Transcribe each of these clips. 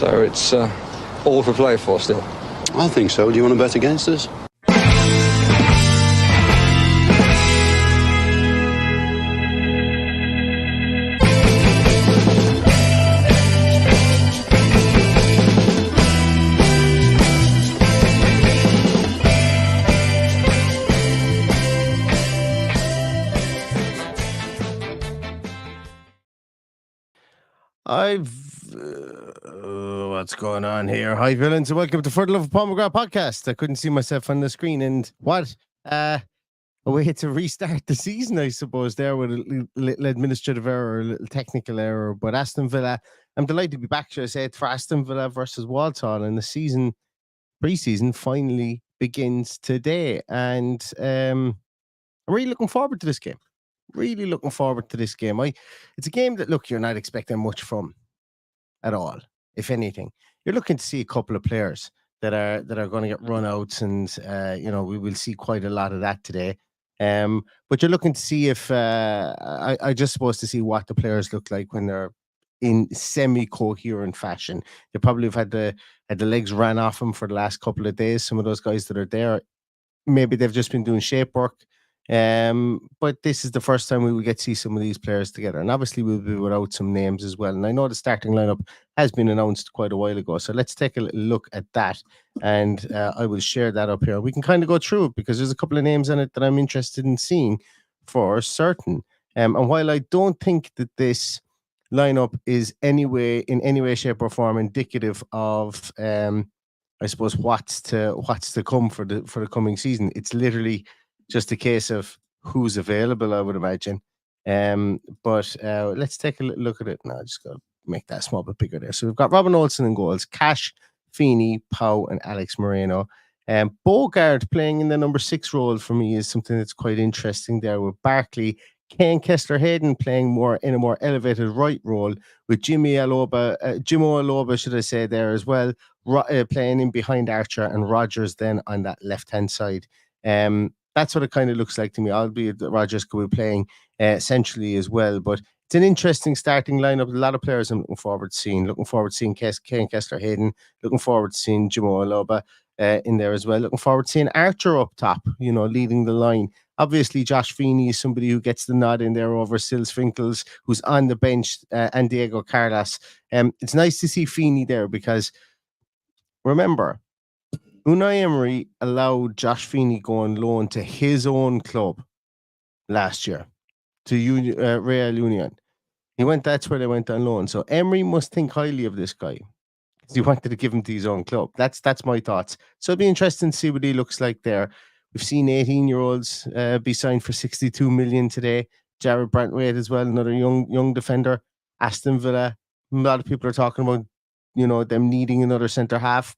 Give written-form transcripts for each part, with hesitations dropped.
So it's all for play for still. I think so. Do you want to bet against us? What's going on here? Hi, villains, and welcome to For the Love of Paul McGrath podcast. I couldn't see myself on the screen, and what a way to restart the season, I suppose, there with a little administrative error, a little technical error. But Aston Villa, I'm delighted to be back, should I say, for Aston Villa versus Walsall, and the season, pre-season, finally begins today. And I'm really looking forward to this game. Really looking forward to this game. It's a game that, look, you're not expecting much from at all. If anything, you're looking to see a couple of players that are going to get run outs, and we will see quite a lot of that today. But you're looking to see if I just supposed to see what the players look like when they're in semi-coherent fashion. They probably have had the legs ran off them for the last couple of days. Some of those guys that are there, maybe they've just been doing shape work. But this is the first time we will get to see some of these players together, and obviously we'll be without some names as well. And I know the starting lineup has been announced quite a while ago, so let's take a little look at that, and I will share that up here. We can kind of go through it because there's a couple of names in it that I'm interested in seeing for certain. And while I don't think that this lineup is in any way, shape, or form indicative of, I suppose, what's to come for the coming season, it's literally just a case of who's available, I would imagine. But let's take a look at it now. I just got to make that small bit bigger there. So we've got Robin Olsen in goals, Cash, Feeney, Pau, and Alex Moreno. Bogard playing in the number 6 role for me is something that's quite interesting there, with Barkley, Kane Kessler-Hayden playing in a more elevated right role, with Jimmo Aloba, should I say, there as well, playing in behind Archer, and Rodgers then on that left-hand side. That's what it kind of looks like to me, albeit that Rodgers could be playing centrally as well. But it's an interesting starting lineup. A lot of players I'm looking forward to seeing. Looking forward to seeing Kane Kessler-Hayden. Looking forward to seeing Jimmo Aloba in there as well. Looking forward to seeing Archer up top, leading the line. Obviously, Josh Feeney is somebody who gets the nod in there over Sils Finkles, who's on the bench, and Diego Carlos. It's nice to see Feeney there because, remember, Unai Emery allowed Josh Feeney go on loan to his own club last year, to Real Union. That's where they went on loan. So Emery must think highly of this guy because he wanted to give him to his own club. That's my thoughts. So it'll be interesting to see what he looks like there. We've seen 18-year-olds be signed for 62 million today. Jared Brantwaite as well, another young defender. Aston Villa. A lot of people are talking about, them needing another centre half.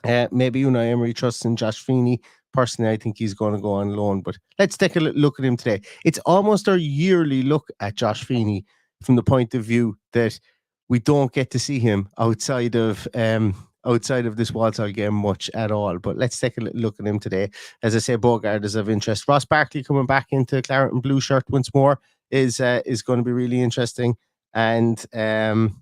Maybe Unai Emery trusts in Josh Feeney. Personally, I think he's going to go on loan. But let's take a look at him today. It's almost our yearly look at Josh Feeney from the point of view that we don't get to see him outside of this Walsall game much at all. But let's take a look at him today. As I say, Bogard is of interest. Ross Barkley coming back into claret and blue shirt once more is going to be really interesting. And and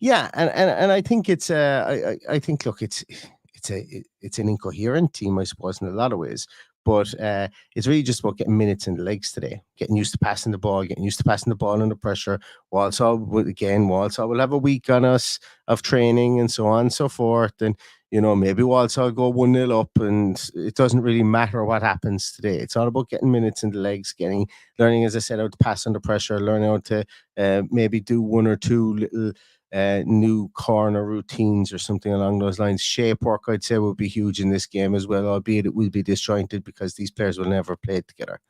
I think it's I think, look, it's an incoherent team, I suppose, in a lot of ways. But it's really just about getting minutes in the legs today, getting used to passing the ball under pressure. Walsall will have a week on us of training and so on and so forth. And, maybe Walsall go 1-0 up, and it doesn't really matter what happens today. It's all about getting minutes in the legs, learning, as I said, how to pass under pressure, learning how to maybe do one or two little new corner routines or something along those lines. Shape work, I'd say, will be huge in this game as well, albeit it will be disjointed because these players will never play together.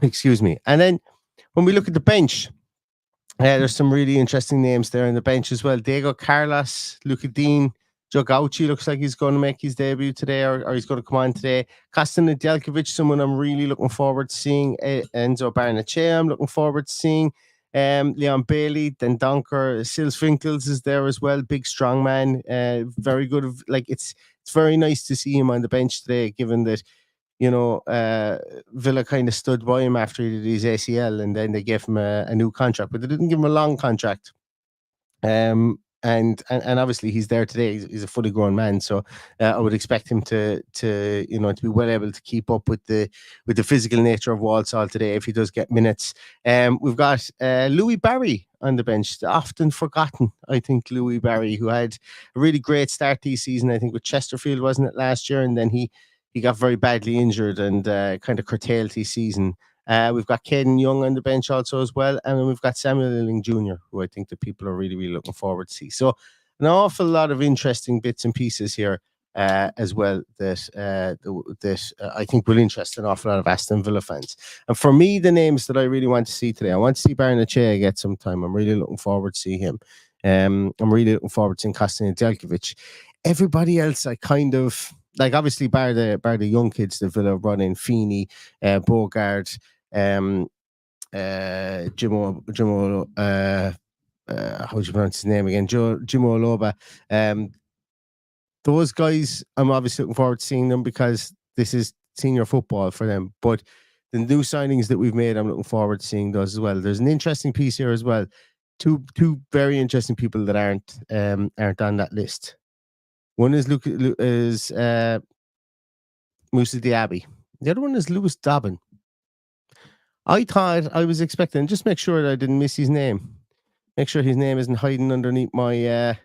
Excuse me. And then when we look at the bench, there's some really interesting names there in the bench as well. Diego Carlos, Luca Dean, Joe Gauci looks like he's going to make his debut today, or he's going to come on today. Kostin Nedeljkovic, someone I'm really looking forward to seeing. Enzo Barnechea, I'm looking forward to seeing. Leon Bailey, then Donker, Sils Finkles is there as well. Big strong man, very good. It's very nice to see him on the bench today, given that Villa kind of stood by him after he did his ACL, and then they gave him a new contract, but they didn't give him a long contract. and obviously he's there today. He's a fully grown man, so I would expect him to be well able to keep up with the physical nature of Walsall today if he does get minutes. We've got Louis Barry on the bench, often forgotten, I think. Louis Barry, who had a really great start this season, I think with Chesterfield, wasn't it, last year, and then he got very badly injured and kind of curtailed his season. We've got Caden Young on the bench also as well. And then we've got Samuel Illing Jr., who I think the people are really, really looking forward to see. So an awful lot of interesting bits and pieces here as well that I think will interest an awful lot of Aston Villa fans. And for me, the names that I really want to see today, I want to see Barnechea get some time. I'm really looking forward to see him. I'm really looking forward to seeing Kostin Nedeljkovic. Everybody else, I kind of... like, obviously, bar the young kids, the Villa run in Feeney, Bogard, Jimo, how would you pronounce his name again? Jimo Oloba. Those guys, I'm obviously looking forward to seeing them because this is senior football for them. But the new signings that we've made, I'm looking forward to seeing those as well. There's an interesting piece here as well. Two very interesting people that aren't on that list. One is Moussa Diaby. The other one is Lewis Dobbin. I thought I was expecting, just make sure that I didn't miss his name. Make sure his name isn't hiding underneath my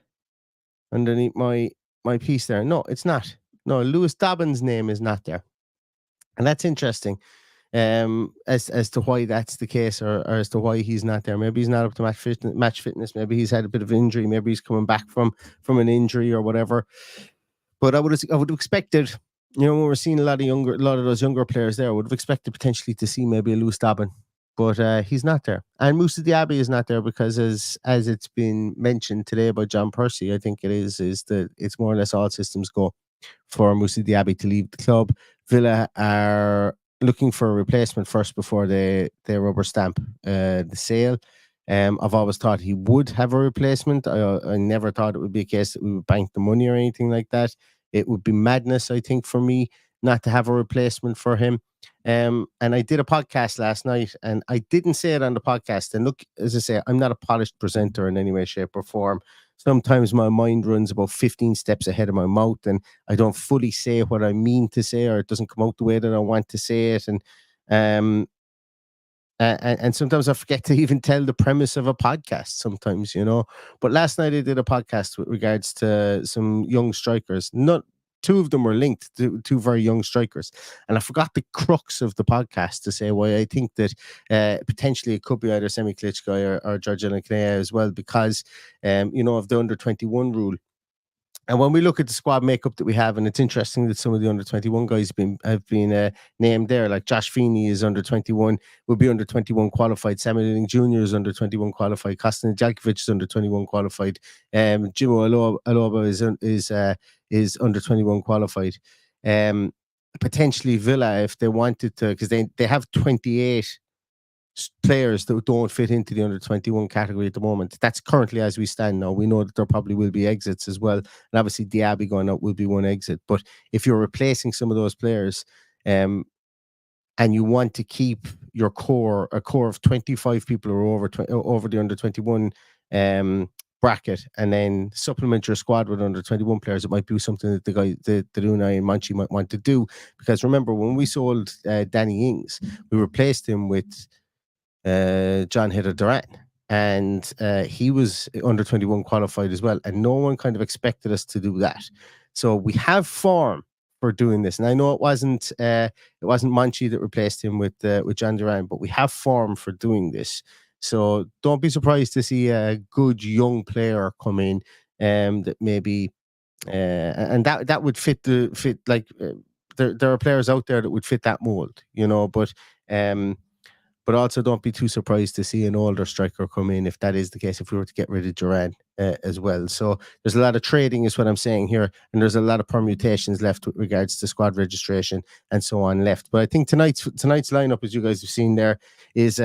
piece there. No, it's not. No, Lewis Dobbin's name is not there. And that's interesting. As to why that's the case, or as to why he's not there. Maybe he's not up to match fitness. Maybe he's had a bit of injury. Maybe he's coming back from an injury or whatever. But I would have expected, when we're seeing a lot of those younger players there, I would have expected potentially to see maybe a Lewis Dobbin, but he's not there. And Moussa Diaby is not there because, as it's been mentioned today by John Percy, I think it is that it's more or less all systems go for Moussa Diaby to leave the club. Villa are looking for a replacement first before they rubber stamp the sale. I've always thought he would have a replacement. I never thought it would be a case that we would bank the money or anything like that. It would be madness, I think, for me not to have a replacement for him. And I did a podcast last night, and I didn't say it on the podcast. And look, as I say, I'm not a polished presenter in any way, shape, or form. Sometimes my mind runs about 15 steps ahead of my mouth, and I don't fully say what I mean to say, or it doesn't come out the way that I want to say it. And sometimes I forget to even tell the premise of a podcast sometimes, But last night I did a podcast with regards to some young strikers. Not two of them were linked to two very young strikers. And I forgot the crux of the podcast to say why I think that potentially it could be either Semi Klitschko or Georgian Kinea as well, because, of the under-21 rule. And when we look at the squad makeup that we have, and it's interesting that some of the under-21 guys have been named there, like Josh Feeney is under-21, will be under-21 qualified. Samuel Illing Jr. is under-21 qualified. Kostin Nedeljkovic is under-21 qualified. Jimo Oloba is under-21 qualified. Potentially Villa, if they wanted to, because they have 28 players that don't fit into the under-21 category at the moment. That's currently as we stand now. We know that there probably will be exits as well, and obviously Diaby going out will be one exit. But if you're replacing some of those players, and you want to keep your core of 25 people who are over the under-21 bracket, and then supplement your squad with under-21 players, it might be something that the Unai and Monchi might want to do. Because remember, when we sold Danny Ings, we replaced him with John Hitter Duran, and he was under-21 qualified as well, and no one kind of expected us to do that. So we have form for doing this, and I know it wasn't Monchi that replaced him with John Duran, but we have form for doing this. So don't be surprised to see a good young player come in, that maybe and that would fit like there are players out there that would fit that mold, but also don't be too surprised to see an older striker come in if that is the case, if we were to get rid of Duran as well. So there's a lot of trading is what I'm saying here, and there's a lot of permutations left with regards to squad registration and so on left. But I think tonight's lineup, as you guys have seen there, is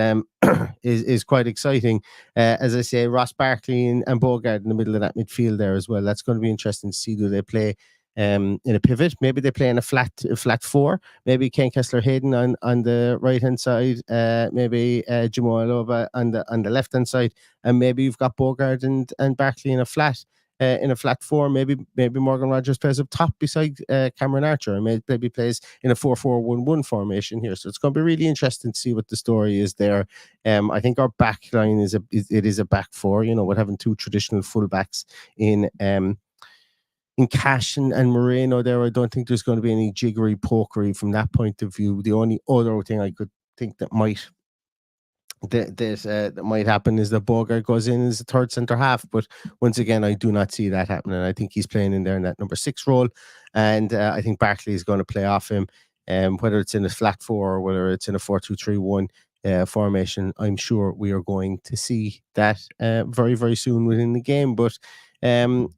is quite exciting. As I say, Ross Barkley and Bogard in the middle of that midfield there as well. That's going to be interesting to see. Do they play in a pivot. Maybe they play in a flat 4. Maybe Ken Kessler-Hayden on the right hand side. Maybe Jimo Alova on the left hand side, and maybe you've got Bogard and Barkley in a flat. In a flat 4, maybe Morgan Rogers plays up top beside Cameron Archer, and maybe plays in a 4-4-1-1 formation here. So it's going to be really interesting to see what the story is there. I think our back line is a back 4. You know, we're having 2 traditional fullbacks in Cash and Moreno there. I don't think there's going to be any jiggery pokery from that point of view. The only other thing I could think that might happen is that Bogart goes in as a third centre half, but once again I do not see that happening. I think he's playing in there in that number 6 role, and I think Barkley is going to play off him, whether it's in a flat 4 or whether it's in a 4-2-3-1 formation. I'm sure we are going to see that very, very soon within the game, but the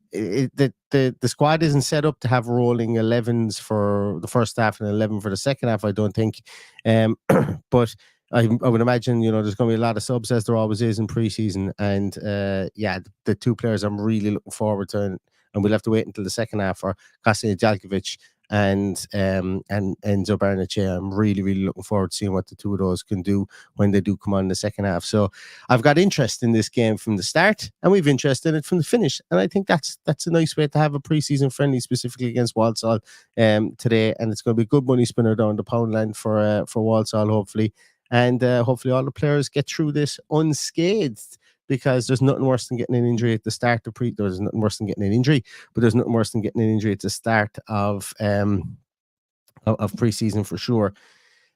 squad isn't set up to have rolling 11s for the first half and 11 for the second half, I don't think, but I would imagine, you know, there's going to be a lot of subs, as there always is in preseason. And the 2 players I'm really looking forward to, and we'll have to wait until the second half, for Kasia Jalkovic and Enzo Barnechea. I'm really, really looking forward to seeing what the 2 of those can do when they do come on in the second half. So I've got interest in this game from the start, and we've interest in it from the finish. And I think that's a nice way to have a preseason friendly, specifically against Walsall today. And it's going to be a good money spinner down the Poundland for Walsall, hopefully. And hopefully all the players get through this unscathed, because there's nothing worse than getting an injury at the start of there's nothing worse than getting an injury, but there's nothing worse than getting an injury at the start of preseason for sure.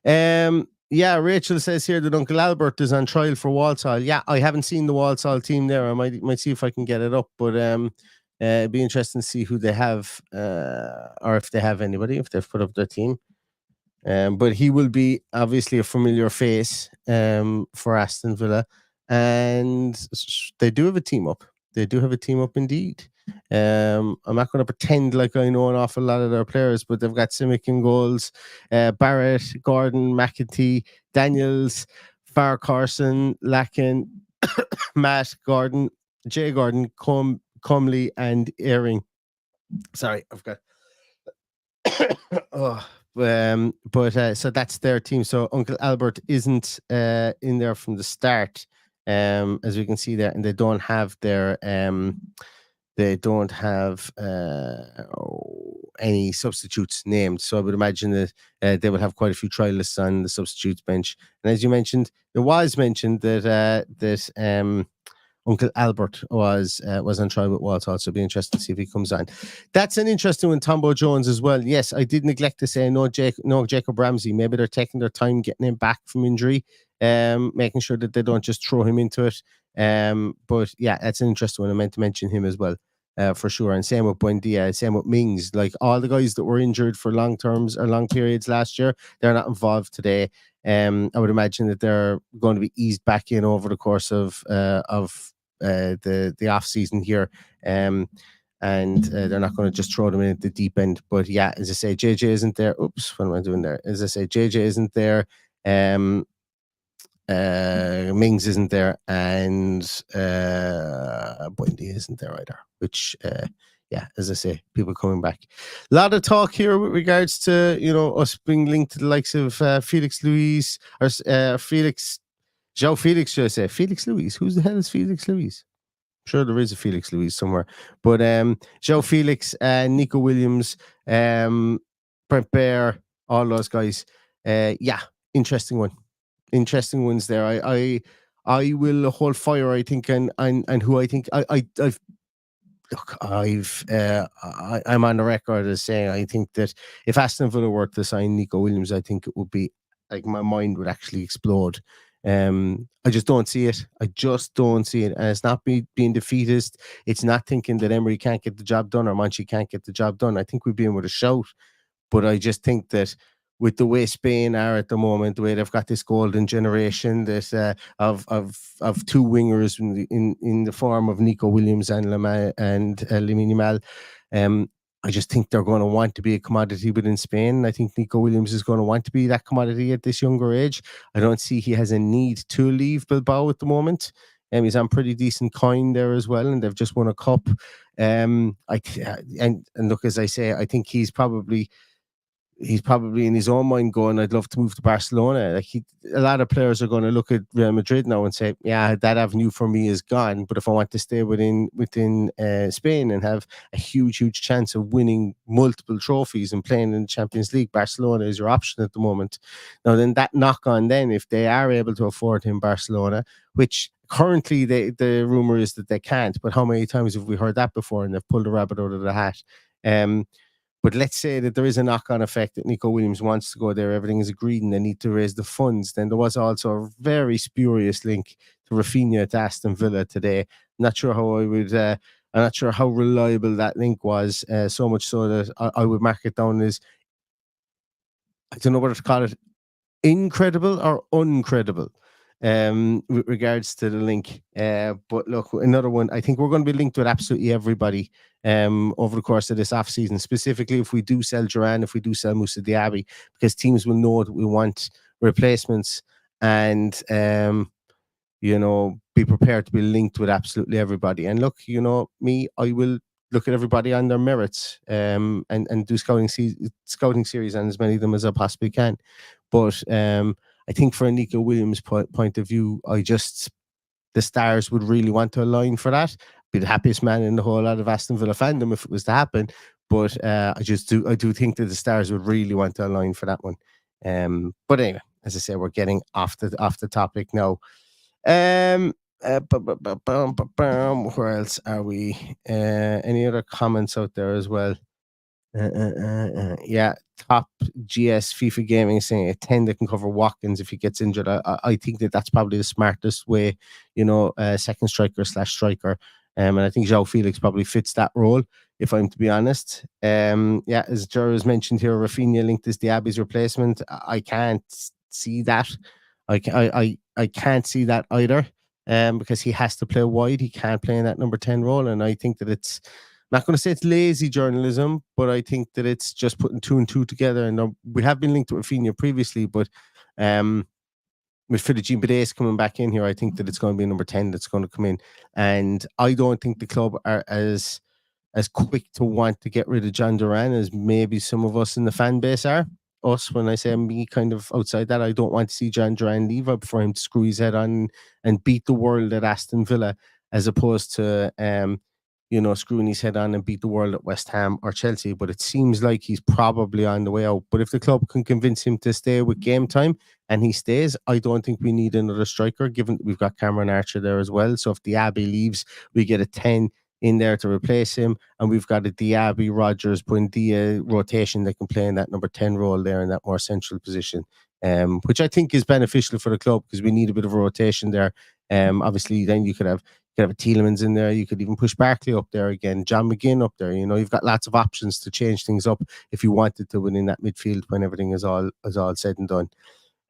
Yeah, Rachel says here that Uncle Albert is on trial for Walsall. Yeah, I haven't seen the Walsall team there. I might see if I can get it up, but it'd be interesting to see who they have, or if they have anybody, if they've put up their team. But he will be obviously a familiar face for Aston Villa, and they do have a team up. They do have a team up indeed. I'm not going to pretend like I know an awful lot of their players, but they've got Simic in goals, Barrett, Gordon, McAtee, Daniels, Farr, Carson, Lacken, Matt, Gordon, Jay Gordon, Comley, and Ehring. Sorry, I've got so that's their team. So Uncle Albert isn't in there from the start, as we can see there, and they don't have their any substitutes named. So I would imagine that they will have quite a few trialists on the substitutes bench. And as you mentioned, it was mentioned that Uncle Albert was on trial with Walsall, so it'll be interesting to see if he comes on. That's an interesting one, Tombo Jones as well. Yes, I did neglect to say no Jacob Ramsey. Maybe they're taking their time getting him back from injury, making sure that they don't just throw him into it. But yeah, that's an interesting one. I meant to mention him as well, for sure. And same with Buendia, same with Mings. Like all the guys that were injured for long terms or long periods last year, they're not involved today. I would imagine that they're going to be eased back in over the course of the off season here, and they're not going to just throw them in at the deep end. But yeah, as I say, JJ isn't there. Oops, what am I doing there? As I say, JJ isn't there. Mings isn't there, and Buendia isn't there either. Which yeah, as I say, people coming back. A lot of talk here with regards to, you know, us being linked to the likes of Felix Luis, or João Felix, should I say? Felix Luis. Who the hell is Felix Luis? I'm sure there is a Felix Luis somewhere. But João Felix, Nico Williams, Brent Bear, all those guys. Yeah, interesting one. Interesting ones there. I will hold fire, I think, and who I think I'm on the record as saying I think that if Aston Villa were to sign Nico Williams, I think it would be like my mind would actually explode. I just don't see it. I just don't see it. And it's not being defeatist. It's not thinking that Emery can't get the job done or Monchi can't get the job done. I think we'd be in with a shout. But I just think that with the way Spain are at the moment, the way they've got this golden generation that of two wingers in the form of Nico Williams and Lamine Yamal, I just think they're going to want to be a commodity within Spain. I think Nico Williams is going to want to be that commodity at this younger age. I don't see he has a need to leave Bilbao at the moment. He's on pretty decent coin there as well, and they've just won a cup. And look, as I say, I think he's probably in his own mind going, I'd love to move to Barcelona. Like a lot of players are going to look at Real Madrid now and say, yeah, that avenue for me is gone. But if I want to stay within Spain and have a huge chance of winning multiple trophies and playing in the Champions League, Barcelona is your option at the moment. Now, then that knock on then, if they are able to afford him Barcelona, which currently the rumor is that they can't, but how many times have we heard that before and they've pulled a rabbit out of the hat? But let's say that there is a knock-on effect that Nico Williams wants to go there. Everything is agreed and they need to raise the funds. Then there was also a very spurious link to Rafinha to Aston Villa today. Not sure how I'm not sure how reliable that link was. So much so that I would mark it down as, I don't know whether to call it incredible or uncredible. With regards to the link. But look, another one, I think we're going to be linked with absolutely everybody over the course of this off season, specifically if we do sell Duran, if we do sell Moussa Diaby, because teams will know that we want replacements and be prepared to be linked with absolutely everybody. And look, me, I will look at everybody on their merits and do scouting series on as many of them as I possibly can. But I think for a Nico Williams point of view, the stars would really want to align for that. Be the happiest man in the whole lot of Aston Villa fandom if it was to happen. But I do think that the stars would really want to align for that one. But anyway, as I say, we're getting off the topic now. Where else are we? Any other comments out there as well? Yeah, top GS FIFA Gaming saying a 10 that can cover Watkins if he gets injured. I think that's probably the smartest way, second striker / striker. And I think João Felix probably fits that role, if I'm to be honest. Yeah, as Jerry's mentioned here, Rafinha linked as Diaby's replacement. I can't see that. I can't see that either. Because he has to play wide. He can't play in that number 10 role. And I think that it's, I'm not going to say it's lazy journalism, but I think that it's just putting 2 and 2 together. And we have been linked to Rafinha previously, but with Philogene Bidace coming back in here, I think that it's going to be number 10 that's going to come in. And I don't think the club are as quick to want to get rid of John Duran as maybe some of us in the fan base are. Us, when I say me, kind of outside that, I don't want to see John Duran leave. I prefer him to screw his head on and beat the world at Aston Villa, as opposed to screwing his head on and beat the world at West Ham or Chelsea. But it seems like he's probably on the way out. But if the club can convince him to stay with game time and he stays, I don't think we need another striker, given that we've got Cameron Archer there as well. So if Diaby leaves, we get a 10 in there to replace him, and we've got a Diaby, Rodgers, Buendia rotation that can play in that number 10 role there in that more central position, which I think is beneficial for the club because we need a bit of a rotation there. Obviously, then you could have a Tielemans in there. You could even push Barkley up there again, John McGinn up there. You've got lots of options to change things up if you wanted to win in that midfield when everything is all said and done.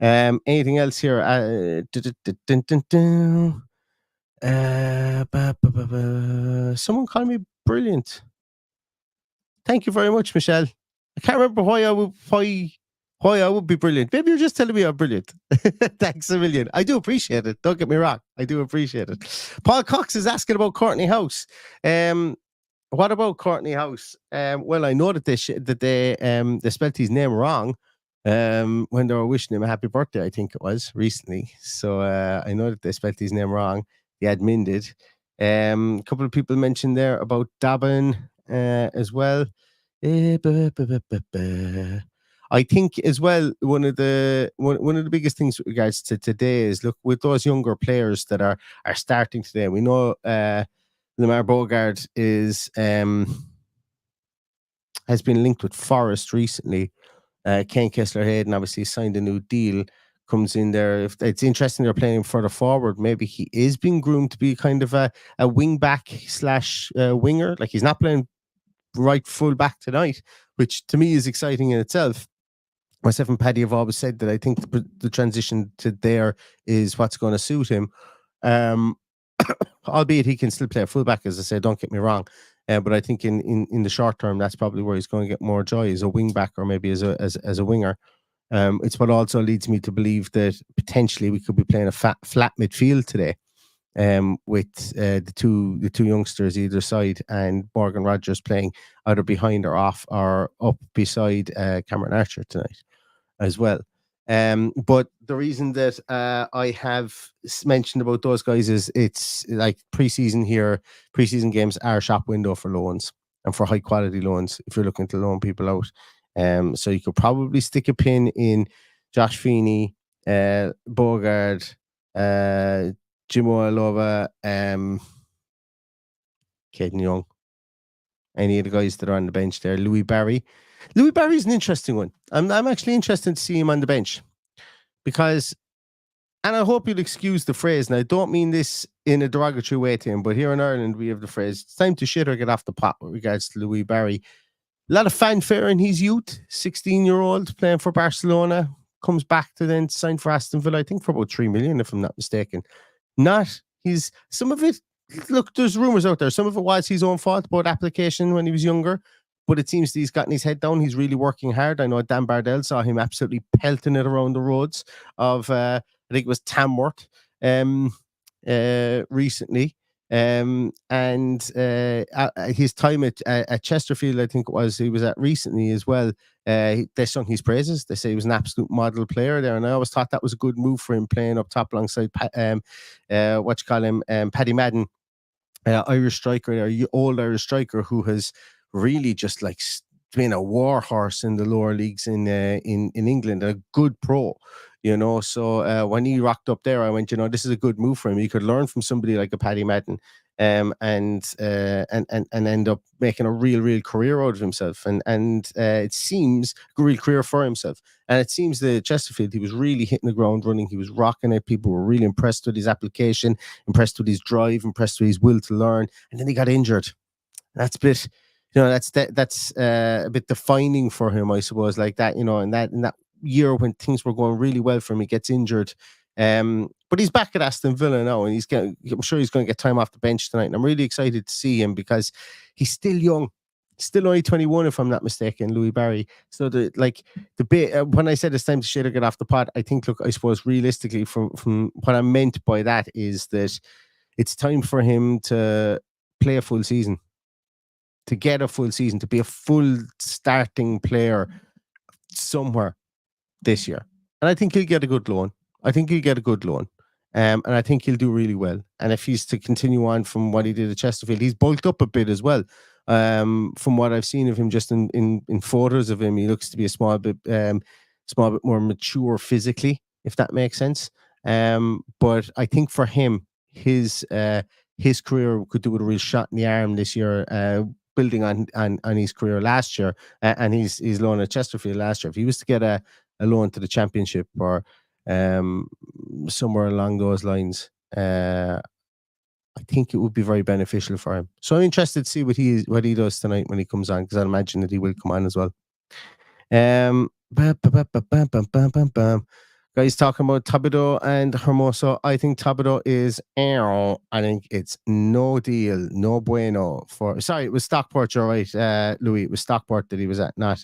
Anything else here? Someone call me brilliant. Thank you very much, Michelle. I can't remember why I would be brilliant. Maybe you're just telling me I'm brilliant. Thanks a million. I do appreciate it. Don't get me wrong. I do appreciate it. Paul Cox is asking about Courtney House. What about Courtney House? Well, I know that they spelled his name wrong when they were wishing him a happy birthday. I think it was recently. So I know that they spelled his name wrong. The admin did. A couple of people mentioned there about Dobbin as well. I think as well one of the biggest things with regards to today is, look, with those younger players that are starting today. We know Lamar Bogard has been linked with Forest recently. Ken Kessler-Hayden obviously signed a new deal. Comes in there. If it's interesting, they're playing him further forward. Maybe he is being groomed to be kind of a wing back / winger. Like, he's not playing right full back tonight, which to me is exciting in itself. Myself and Paddy have always said that I think the transition to there is what's going to suit him. Albeit he can still play a full back, as I said. Don't get me wrong. But I think in the short term, that's probably where he's going to get more joy, as a wing back or maybe as a winger. It's what also leads me to believe that potentially we could be playing a flat midfield today. with the two youngsters either side, and Morgan Rogers playing either behind or off or up beside Cameron Archer tonight as well. But the reason that I have mentioned about those guys is it's like preseason games are a shop window for loans and for high quality loans if you're looking to loan people out. So you could probably stick a pin in Josh Feeney, Bogard, Jimo Alova, Caden Young, any of the guys that are on the bench there. Louis Barry. Louis Barry's an interesting one. I'm actually interested to see him on the bench because, and I hope you'll excuse the phrase, and I don't mean this in a derogatory way to him, but here in Ireland we have the phrase, it's time to shit or get off the pot with regards to Louis Barry. A lot of fanfare in his youth, 16-year-old playing for Barcelona, comes back to then sign for Aston Villa, I think for about 3 million, if I'm not mistaken. Some of it, look, there's rumours out there. Some of it was his own fault about application when he was younger, but it seems that he's gotten his head down. He's really working hard. I know Dan Bardell saw him absolutely pelting it around the roads of, I think it was Tamworth recently. And his time at Chesterfield, I think it was, he was at recently as well. They sung his praises. They say he was an absolute model player there, and I always thought that was a good move for him, playing up top alongside Paddy Madden, Irish striker, old Irish striker who has really just like been a war horse in the lower leagues in England, a good pro. So when he rocked up there, I went, this is a good move for him. He could learn from somebody like a Paddy Madden, and end up making a real career out of himself. And it seems a real career for himself. And it seems that Chesterfield, he was really hitting the ground running. He was rocking it. People were really impressed with his application, impressed with his drive, impressed with his will to learn. And then he got injured. That's a bit, that's a bit defining for him, I suppose, like that, in that year when things were going really well for him, he gets injured. But he's back at Aston Villa now, and I'm sure he's going to get time off the bench tonight. And I'm really excited to see him because he's still young, still only 21, if I'm not mistaken, Louis Barry. So when I said it's time to shit or get off the pot, I think, look, I suppose realistically, from what I meant by that is that it's time for him to play a full season, to get a full season, to be a full starting player somewhere this year. And I think he'll get a good loan. And I think he'll do really well. And if he's to continue on from what he did at Chesterfield, he's bulked up a bit as well. From what I've seen of him, just in photos of him, he looks to be a small bit more mature physically, if that makes sense. But I think for him, his career could do with a real shot in the arm this year, building on his career last year, and his loan at Chesterfield last year. If he was to get a loan to the Championship or somewhere along those lines, I think it would be very beneficial for him. So I'm interested to see what he does tonight when he comes on, because I imagine that he will come on as well. Guys talking about Thibodeau and Hermoso. I think Thibodeau is I think it's no deal, no bueno for. Sorry, it was Stockport. You're right, Louis. It was Stockport that he was at, not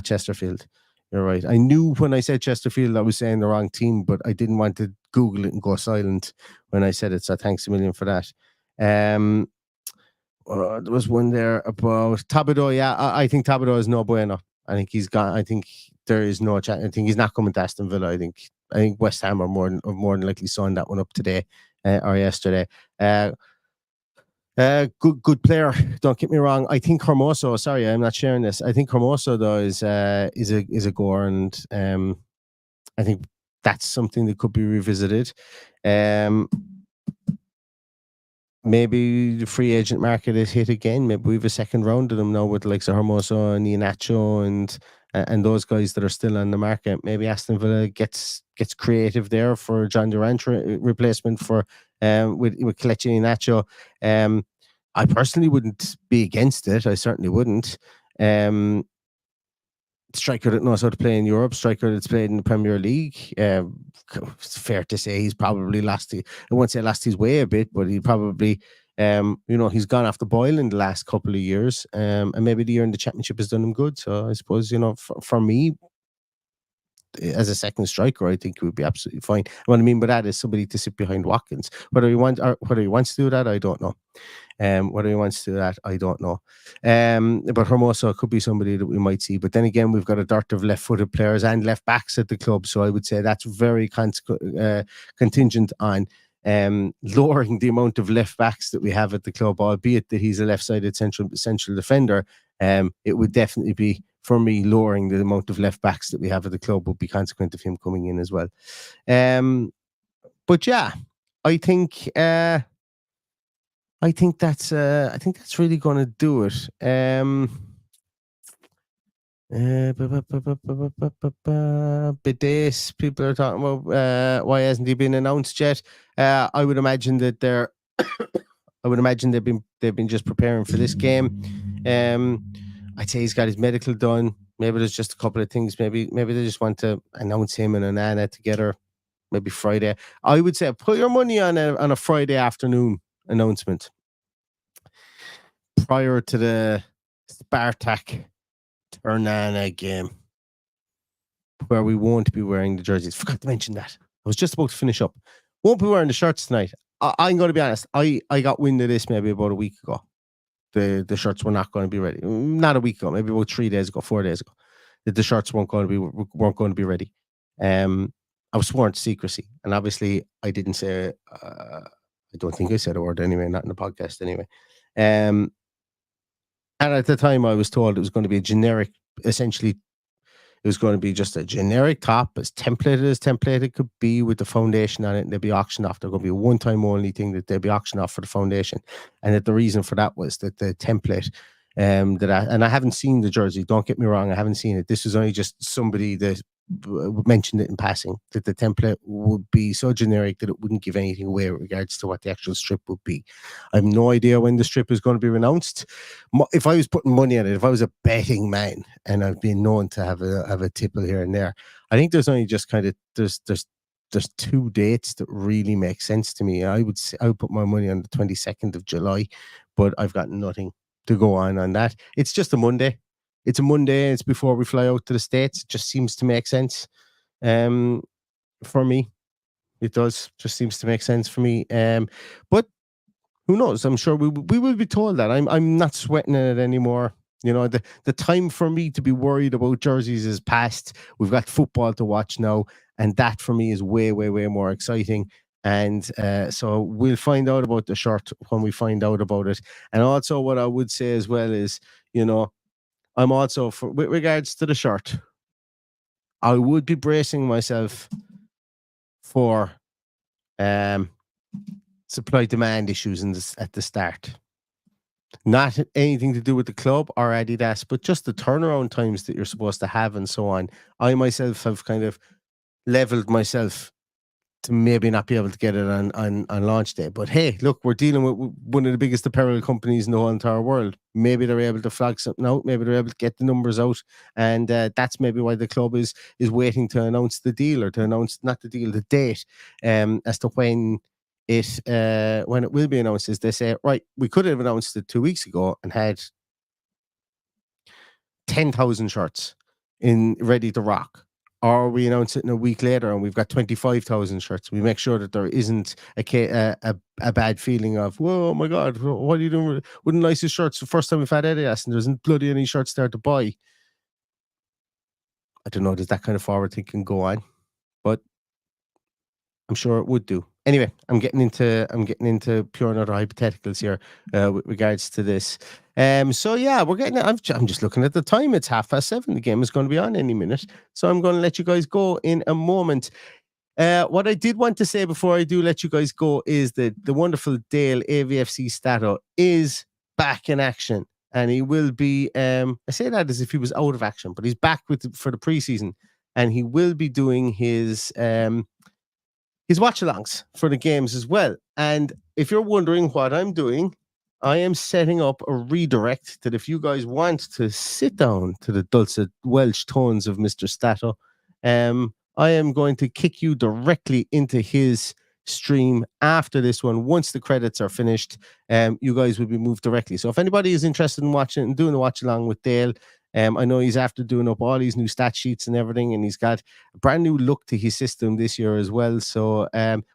Chesterfield. You're right. I knew when I said Chesterfield I was saying the wrong team, but I didn't want to Google it and go silent when I said it. So thanks a million for that. There was one there about Thibodeau. Yeah, I think Thibodeau is no bueno. I think he's gone. I think there is no chance. I think he's not coming to Aston Villa. I think West Ham are more than likely signed that one up today or yesterday. Good player. Don't get me wrong. I think Hermoso. Sorry, I'm not sharing this. I think Hermoso though is a goer, and I think that's something that could be revisited. Maybe the free agent market is hit again. Maybe we have a second round of them now with like Hermoso and Iheanacho and those guys that are still on the market. Maybe Aston Villa gets creative there for John Durant replacement for with Kelechi Iheanacho. I personally wouldn't be against it. I certainly wouldn't. Striker that knows how to play in Europe, striker that's played in the Premier League. It's fair to say he's probably I won't say lost his way a bit, but he probably, he's gone off the boil in the last couple of years. And maybe the year in the Championship has done him good. So I suppose, for me, as a second striker, I think he would be absolutely fine. What I mean by that is somebody to sit behind Watkins. Whether he wants to do that, I don't know. Whether he wants to do that, I don't know. But Hermoso could be somebody that we might see. But then again, we've got a dearth of left-footed players and left backs at the club, so I would say that's very contingent on lowering the amount of left backs that we have at the club. Albeit that he's a left-sided central defender, it would definitely be, for me, lowering the amount of left backs that we have at the club would be consequent of him coming in as well. But yeah, I think that's really going to do it. Bidace, people are talking about why hasn't he been announced yet? I would imagine that they've been just preparing for this game. I'd say he's got his medical done. Maybe there's just a couple of things. Maybe they just want to announce him and Onana together. Maybe Friday. I would say put your money on a Friday afternoon announcement prior to the Spartak Ternana game, where we won't be wearing the jerseys. Forgot to mention that. I was just about to finish up. Won't be wearing the shirts tonight. I'm going to be honest. I got wind of this maybe about a week ago. The shirts were not going to be ready. Not a week ago, maybe about 4 days ago. That the shirts weren't going to be ready. I was sworn to secrecy, and obviously I didn't say. I don't think I said a word anyway, not in the podcast anyway. And at the time, I was told it was going to be a generic. Essentially, it was going to be just a generic top, as templated could be, with the foundation on it, and they'd be auctioned off. They're going to be a one-time only thing that they'd be auctioned off for the foundation, and that the reason for that was that the template. And I haven't seen the jersey. Don't get me wrong, I haven't seen it. This was only just somebody that mentioned it in passing, that the template would be so generic that it wouldn't give anything away with regards to what the actual strip would be. I have no idea when the strip is going to be announced. If I was putting money on it, if I was a betting man, and I've been known to have a tipple here and there, I think there's only just kind of there's 2 dates that really make sense to me. I would put my money on the 22nd of July, but I've got nothing to go on that. It's just a Monday. It's a Monday. It's before we fly out to the States. It just seems to make sense. For me, it does. Just seems to make sense for me. But who knows? I'm sure we will be told that. I'm not sweating it anymore. You know, the time for me to be worried about jerseys is past. We've got football to watch now, and that for me is way, way, way more exciting. And so we'll find out about the shirt when we find out about it. And also, what I would say as well is, you know, I'm also, with regards to the shirt, I would be bracing myself for supply demand issues at the start. Not anything to do with the club or Adidas, but just the turnaround times that you're supposed to have and so on. I myself have kind of leveled myself to maybe not be able to get it on launch day. But hey, look, we're dealing with one of the biggest apparel companies in the whole entire world. Maybe they're able to flag something out. Maybe they're able to get the numbers out. And that's maybe why the club is waiting to announce the deal, or to announce, not the deal, the date, as to when it will be announced. Is they say, right, we could have announced it 2 weeks ago and had 10,000 shirts ready to rock. Or we announce it in a week later and we've got 25,000 shirts. We make sure that there isn't a bad feeling of, whoa, oh my God, what are you doing with the nicest shirts? The first time we've had Adidas and there isn't bloody any shirts there to buy. I don't know, does that kind of forward thinking go on? But I'm sure it would do. Anyway, I'm getting into pure and utter hypotheticals here with regards to this. So yeah, I'm just looking at the time. It's 7:30. The game is going to be on any minute. So I'm going to let you guys go in a moment. What I did want to say before I do let you guys go is that the wonderful Dale AVFC Stato is back in action. And he will be, I say that as if he was out of action, but he's back for the preseason. And he will be doing his watch-alongs for the games as well. And if you're wondering what I'm doing, I am setting up a redirect that if you guys want to sit down to the dulcet Welsh tones of Mr. Stato, I am going to kick you directly into his stream after this one. Once the credits are finished, you guys will be moved directly. So if anybody is interested in watching and doing a watch-along with Dale, I know he's after doing up all these new stat sheets and everything, and he's got a brand new look to his system this year as well. So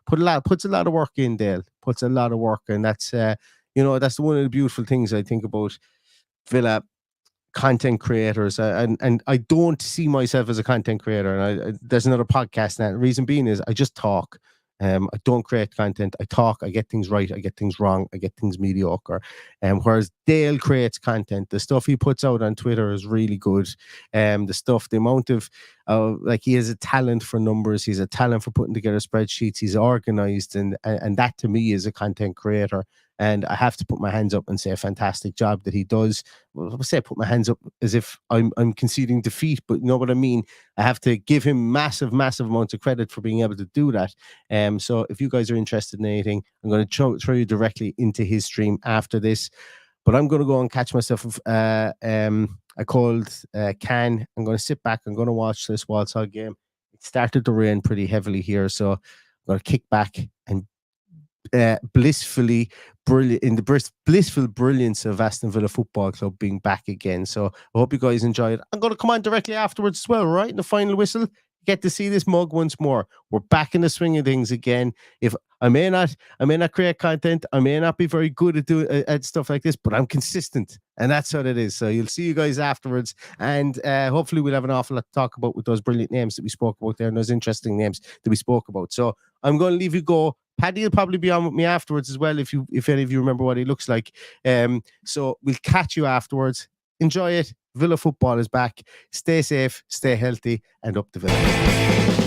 puts a lot of work in, Dale. Puts a lot of work, and that's that's one of the beautiful things I think about Villa content creators, and I don't see myself as a content creator. And there's another podcast now. The reason being is I just talk. I don't create content. I talk. I get things right. I get things wrong. I get things mediocre. Whereas Dale creates content. The stuff he puts out on Twitter is really good. The amount of he has a talent for numbers. He's a talent for putting together spreadsheets. He's organized, and that to me is a content creator. And I have to put my hands up and say a fantastic job that he does. Well, I say put my hands up as if I'm conceding defeat, but you know what I mean? I have to give him massive amounts of credit for being able to do that. So if you guys are interested in anything, I'm going to throw you directly into his stream after this. But I'm going to go and catch myself. I called Can. I'm going to sit back. I'm going to watch this Walsall game. It started to rain pretty heavily here, so I'm going to kick back and blissfully brilliant in the blissful brilliance of Aston Villa Football Club being back again. So I hope you guys enjoy it. I'm going to come on directly afterwards as well, right? In the final whistle, get to see this mug once more. We're back in the swing of things again. If I may not create content, I may not be very good at doing at stuff like this, but I'm consistent, and that's what it is. So you'll see you guys afterwards, and hopefully we'll have an awful lot to talk about with those brilliant names that we spoke about there and those interesting names that we spoke about. So I'm going to leave you go. Paddy will probably be on with me afterwards as well, if any of you remember what he looks like. So we'll catch you afterwards. Enjoy it. Villa football is back. Stay safe, stay healthy, and up the Villa.